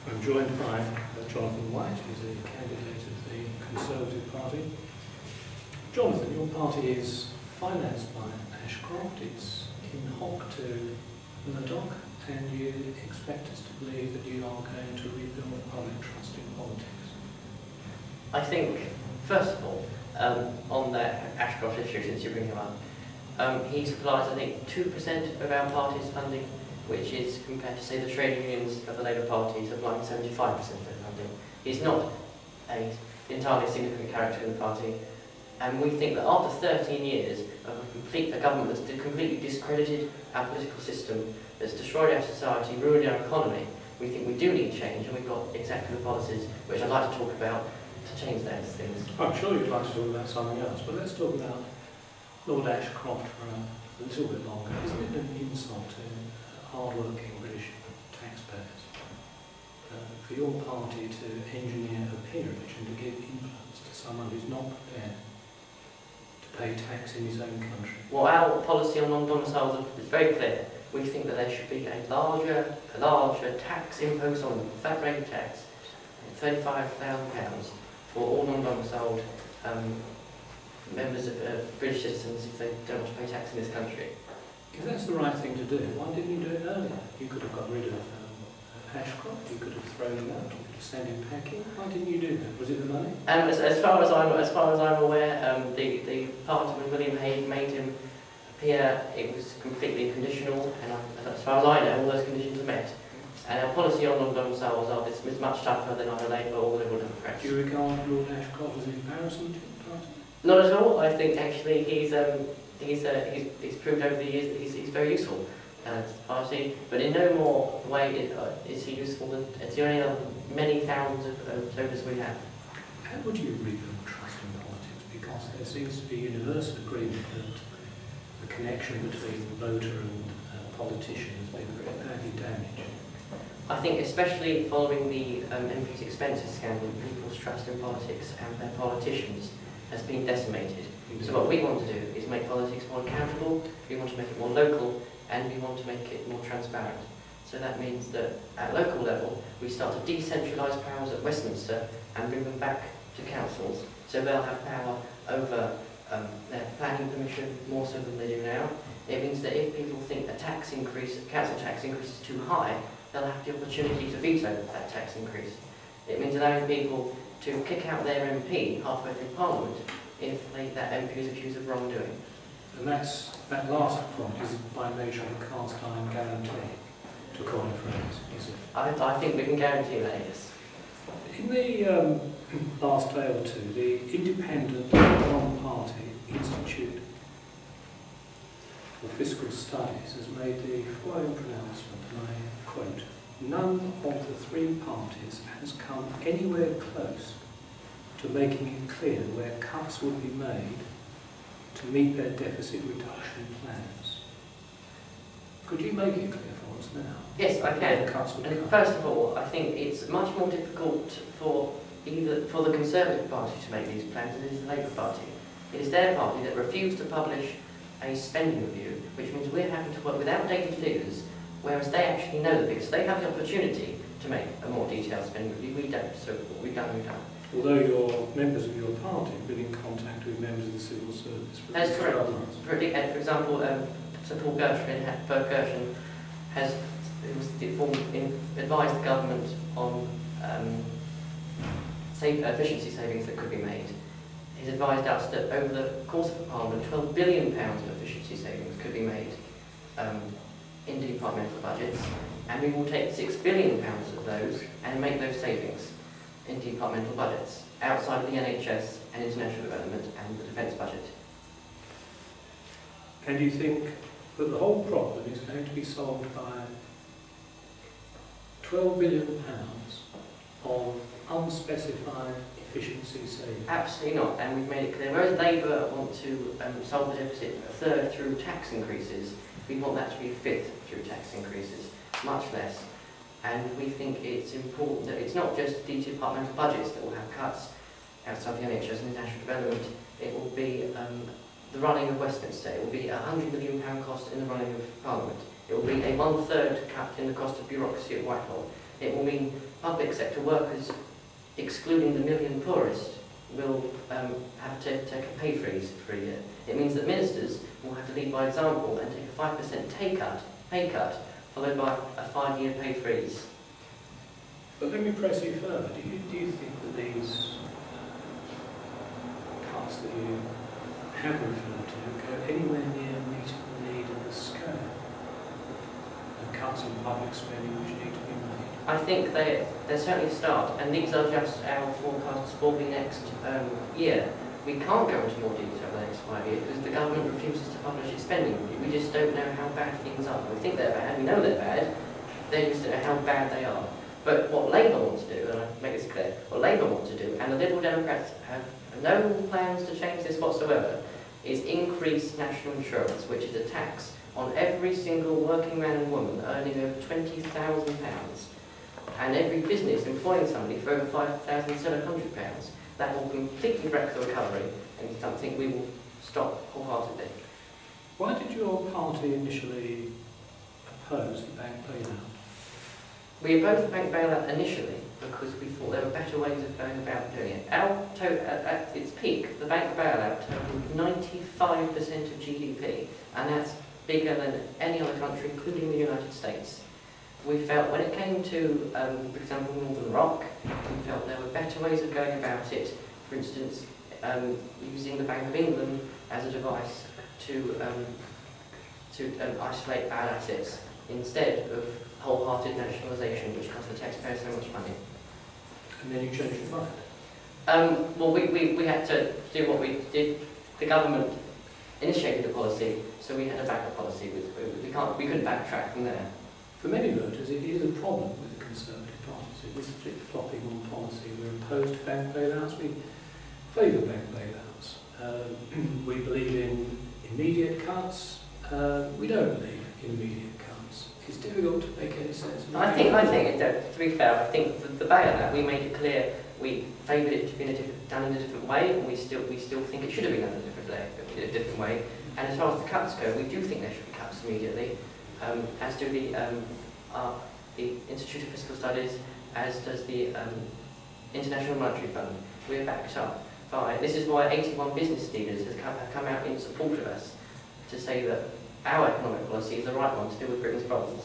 I'm joined by Jonathan White, who's a candidate of the Conservative Party. Jonathan, your party is financed by Ashcroft, it's in hock to Murdoch, and you expect us to believe that you are going to rebuild public trust in politics. I think, first of all, on the Ashcroft issue, since you bring him up, he supplies, I think, 2% of our party's funding, which is compared to, say, the trade unions of the Labour Party supplying 75% of their funding. He's not an entirely significant character in the party, and we think that after 13 years of a government that's completely discredited our political system, that's destroyed our society, ruined our economy, we think we do need change, and we've got exactly the policies which I'd like to talk about to change those things. I'm sure you'd like to talk about something else, but let's talk about Lord Ashcroft for a little bit longer. Isn't it an insult to hard-working British taxpayers for your party to engineer a peerage and to give influence to someone who's not prepared to pay tax in his own country? Well, our policy on non-domiciles is very clear. We think that there should be a larger tax imposed on them, flat rate tax, £35,000 for all non-domiciled members of British citizens if they don't want to pay tax in this country. If that's the right thing to do, why didn't you do it earlier? You could have got rid of Ashcroft, you could have thrown him out, you could have sent him packing. Why didn't you do that? Was it the money? As far as I'm aware, the party when William Hague made him appear, it was completely conditional, and as far as I know, all those conditions are met. And our policy on non-domiciles is much tougher than either Labour or Liberal Democrats. Do you regard Lord Ashcroft as an embarrassment to the party? Not at all. I think actually he's proved over the years that he's very useful to the party, but in no more way is he useful than any other many thousands of voters we have. How would you rebuild trust in politics? Because there seems to be universal agreement that the connection between the voter and politician has been very badly damaged. I think especially following the MP's expenses scandal, people's trust in politics and their politicians has been decimated. So what we want to do is make politics more accountable, we want to make it more local, and we want to make it more transparent. So that means that at local level, we start to decentralise powers at Westminster and bring them back to councils. So they'll have power over their planning permission more so than they do now. It means that if people think a tax increase, council tax increase is too high, they'll have the opportunity to veto that tax increase. It means allowing people to kick out their MP halfway through Parliament if that MP is accused of wrongdoing. And that last point is by nature of a cast iron guarantee, to coin a phrase, is it? I think we can guarantee that, yes. In the last day or two, the Independent One-Party Institute for Fiscal Studies has made the following pronouncement, and I quote, "None of the three parties has come anywhere close to making it clear where cuts would be made to meet their deficit reduction plans." Could you make it clear for us now? Yes, I can. The cuts would come? First of all, I think it's much more difficult for the Conservative Party to make these plans than it is the Labour Party. It is their party that refused to publish a spending review, which means we're having to work with outdated figures, whereas they actually know the figures. They have the opportunity to make a more detailed spending review. We don't. So what we've done, we've done. Although your members of your party have been in contact with members of the civil service for That's correct. 12 months. For example, Sir Paul Gershon has advised the government on efficiency savings that could be made. He's advised us that over the course of the Parliament, £12 billion of efficiency savings could be made in departmental budgets, and we will take £6 billion of those and make those savings in departmental budgets outside of the NHS and international development and the defence budget. And do you think that the whole problem is going to be solved by £12 billion of unspecified efficiency savings? Absolutely not, and we've made it clear. Whereas Labour want to solve the deficit a third through tax increases, we want that to be a fifth through tax increases, much less. And we think it's important that it's not just the departmental budgets that will have cuts outside the NHS and international development. It will be the running of Westminster. It will be a £100 million cost in the running of Parliament. It will be a 1/3 cut in the cost of bureaucracy at Whitehall. It will mean public sector workers, excluding the million poorest, will have to take a pay freeze for a year. It means that ministers will have to lead by example and take a 5% pay cut, followed by a 5-year pay freeze. But let me press you further. Do you think that these cuts that you have referred to go anywhere near meeting the need of the scale? And cuts in public spending which need to be made? I think they're certainly a start, and these are just our forecasts for the next year. We can't go into more detail over the next 5 years because the government refuses to publish its spending. We just don't know how bad things are. We think they're bad, we know they're bad, they just don't know how bad they are. But what Labour wants to do, and I make this clear, what Labour wants to do, and the Liberal Democrats have no plans to change this whatsoever, is increase national insurance, which is a tax on every single working man and woman earning over £20,000, and every business employing somebody for over £5,700. That will completely wreck the recovery, and it's something we will stop wholeheartedly. Why did your party initially oppose the bank bailout? We opposed the bank bailout initially because we thought there were better ways of going about doing it. At its peak, the bank bailout totaled 95% of GDP, and that's bigger than any other country, including the United States. We felt when it came to, for example, Northern Rock, we felt there were better ways of going about it. For instance, using the Bank of England as a device to isolate bad assets instead of wholehearted nationalisation, which costs the taxpayer so much money. And then you changed your mind? Well, we had to do what we did. The government initiated the policy, so we had to back the policy. We couldn't backtrack from there. For many voters, it is a problem with the Conservative Party. This flip-flopping on policy. We're opposed to bank bailouts. We favour bank bailouts. We believe in immediate cuts. We don't believe in immediate cuts. It's difficult to make any sense. I think, to be fair, I think the bailout, we made it clear we favoured it to be done in a different way, and we still think it should have been done in a different way. And as far as the cuts go, we do think there should be cuts immediately, as do the Institute of Fiscal Studies, as does the International Monetary Fund. We're backed up by. This is why 81 business leaders have come out in support of us to say that our economic policy is the right one to deal with Britain's problems.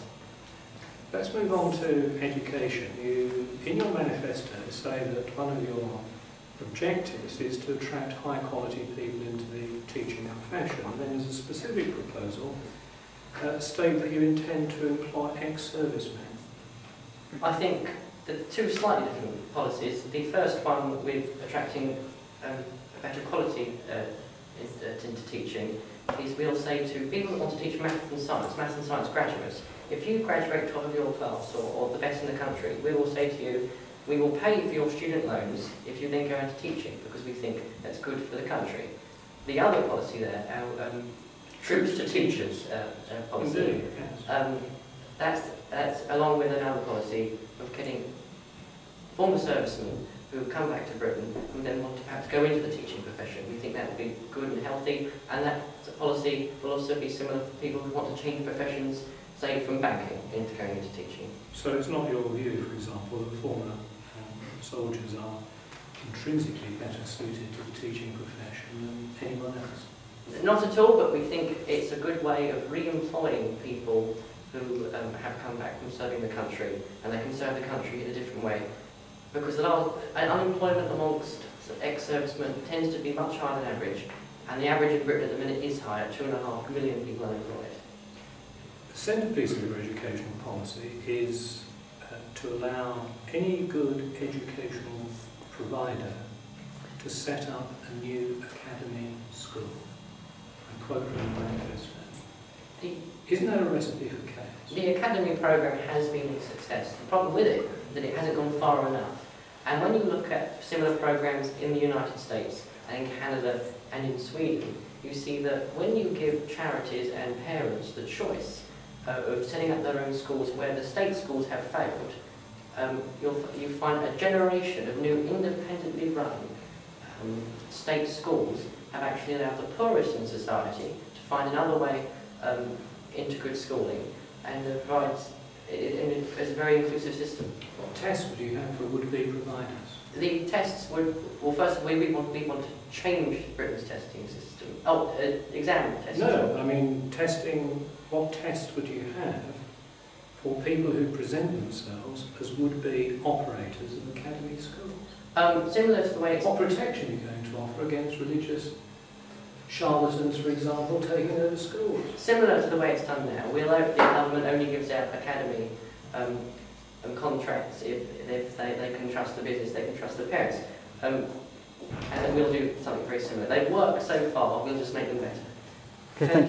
Let's move on to education. You, in your manifesto, say that one of your objectives is to attract high-quality people into the teaching profession. And then there's a specific proposal state that you intend to employ ex-servicemen. I think the two slightly different policies. The first one with attracting a better quality into teaching is we'll say to people that want to teach maths and science graduates, if you graduate top of your class or the best in the country, we will say to you, we will pay for your student loans if you then go into teaching, because we think that's good for the country. The other policy there, our troops to teachers policy, Indeed, yes. That's along with another policy of getting former servicemen who come back to Britain who then want to perhaps go into the teaching profession. We think that would be good and healthy, and that policy will also be similar for people who want to change professions, say from banking into going into teaching. So it's not your view, for example, that former soldiers are intrinsically better suited to the teaching profession than anyone else? Not at all, but we think it's a good way of re-employing people who have come back from serving the country, and they can serve the country in a different way. Because unemployment amongst ex-servicemen tends to be much higher than average, and the average in Britain at the minute is higher, 2.5 million people unemployed. The centrepiece of your educational policy is to allow any good educational provider to set up a new academy school. I quote from the manifesto. Isn't that a recipe for chaos? The academy programme has been a success. The problem with it is that it hasn't gone far enough. And when you look at similar programmes in the United States and in Canada and in Sweden, you see that when you give charities and parents the choice of setting up their own schools where the state schools have failed, you find a generation of new independently run state schools have actually allowed the poorest in society to find another way into good schooling, and it provides, it's a very inclusive system. What tests would you have for would-be providers? The tests would, well, first we want to change Britain's testing system. Oh, exam testing. No, I mean testing. What test would you have for people who present themselves as would-be operators of academy schools? Similar to the way it's... What protection are you going to offer against religious charlatans, for example, taking over schools? Similar to the way it's done now. The government only gives out academy contracts if they can trust the business, they can trust the parents. And then we'll do something very similar. They've worked so far, we'll just make them better. Okay, thank you.